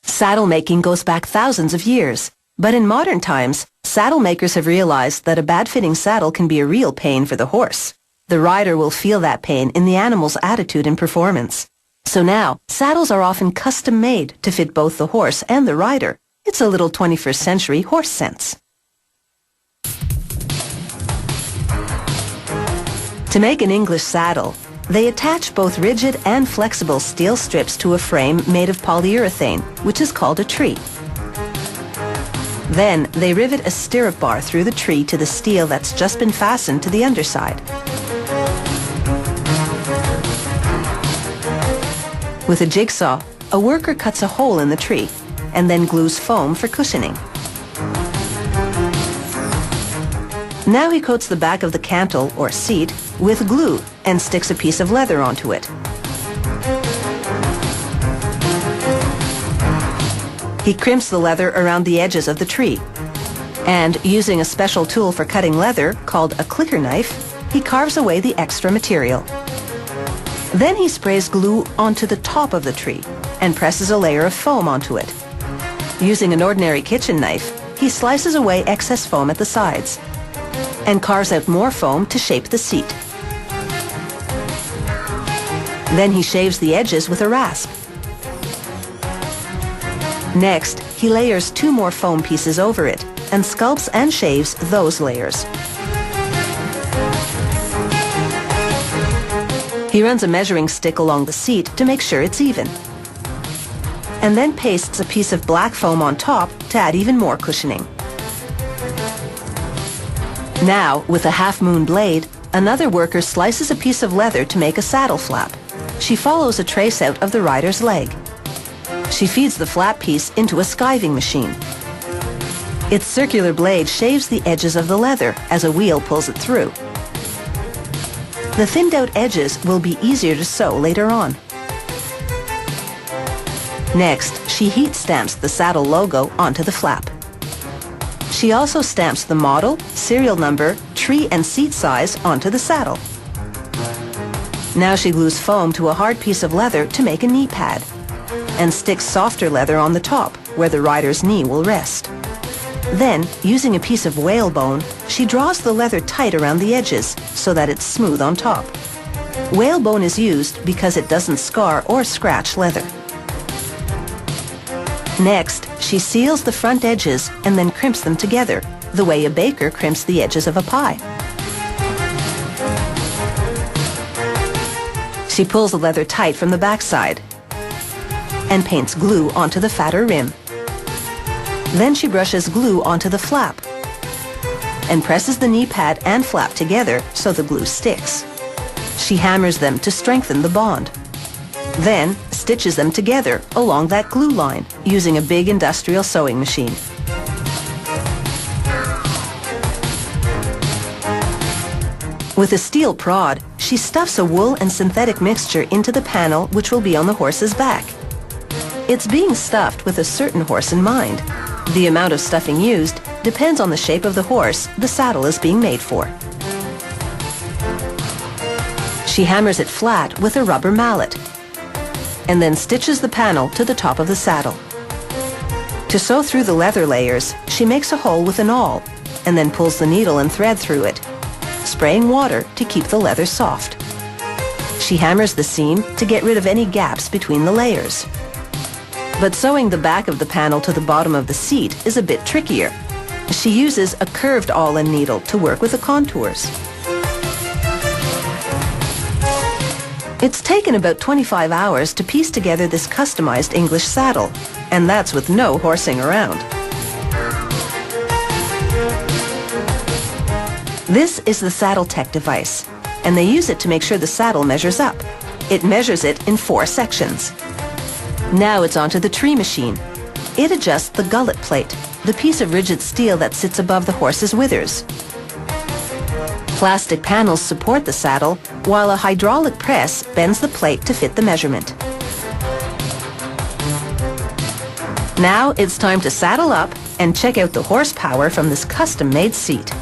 Saddle making goes back thousands of years, but in modern times, saddle makers have realized that a bad-fitting saddle can be a real pain for the horse. The rider will feel that pain in the animal's attitude and performance. So now, saddles are often custom-made to fit both the horse and the rider. It's a little 21st century horse sense. To make an English saddle, they attach both rigid and flexible steel strips to a frame made of polyurethane, which is called a tree. Then they rivet a stirrup bar through the tree to the steel that's just been fastened to the underside. With a jigsaw, a worker cuts a hole in the tree and then glues foam for cushioning. Now he coats the back of the cantle, or seat, with glue and sticks a piece of leather onto it. He crimps the leather around the edges of the tree. And using a special tool for cutting leather, called a clicker knife, he carves away the extra material. Then he sprays glue onto the top of the tree and presses a layer of foam onto it. Using an ordinary kitchen knife, he slices away excess foam at the sides and carves out more foam to shape the seat. Then he shaves the edges with a rasp. Next, he layers 2 more foam pieces over it and sculpts and shaves those layers. He runs a measuring stick along the seat to make sure it's even, and then pastes a piece of black foam on top to add even more cushioning. Now, with a half-moon blade, another worker slices a piece of leather to make a saddle flap. She follows a trace out of the rider's leg. She feeds the flap piece into a skiving machine. Its circular blade shaves the edges of the leather as a wheel pulls it through. The thinned-out edges will be easier to sew later on. Next, she heat stamps the saddle logo onto the flap. She also stamps the model, serial number, tree and seat size onto the saddle. Now she glues foam to a hard piece of leather to make a knee pad and sticks softer leather on the top where the rider's knee will rest. Then, using a piece of whalebone, she draws the leather tight around the edges so that it's smooth on top. Whalebone is used because it doesn't scar or scratch leather. Next, she seals the front edges and then crimps them together, the way a baker crimps the edges of a pie. She pulls the leather tight from the backside and paints glue onto the fatter rim. Then she brushes glue onto the flap and presses the knee pad and flap together so the glue sticks. She hammers them to strengthen the bond. Then stitches them together along that glue line using a big industrial sewing machine. With a steel prod, she stuffs a wool and synthetic mixture into the panel which will be on the horse's back. It's being stuffed with a certain horse in mind. The amount of stuffing used depends on the shape of the horse the saddle is being made for. She hammers it flat with a rubber mallet and then stitches the panel to the top of the saddle. To sew through the leather layers, she makes a hole with an awl and then pulls the needle and thread through it, spraying water to keep the leather soft. She hammers the seam to get rid of any gaps between the layers. But sewing the back of the panel to the bottom of the seat is a bit trickier. She uses a curved awl and needle to work with the contours. It's taken about 25 hours to piece together this customized English saddle, and that's with no horsing around. This is the SaddleTech device, and they use it to make sure the saddle measures up. It measures it in 4 sections. Now it's onto the tree machine. It adjusts the gullet plate, the piece of rigid steel that sits above the horse's withers. Plastic panels support the saddle, while a hydraulic press bends the plate to fit the measurement. Now it's time to saddle up and check out the horsepower from this custom-made seat.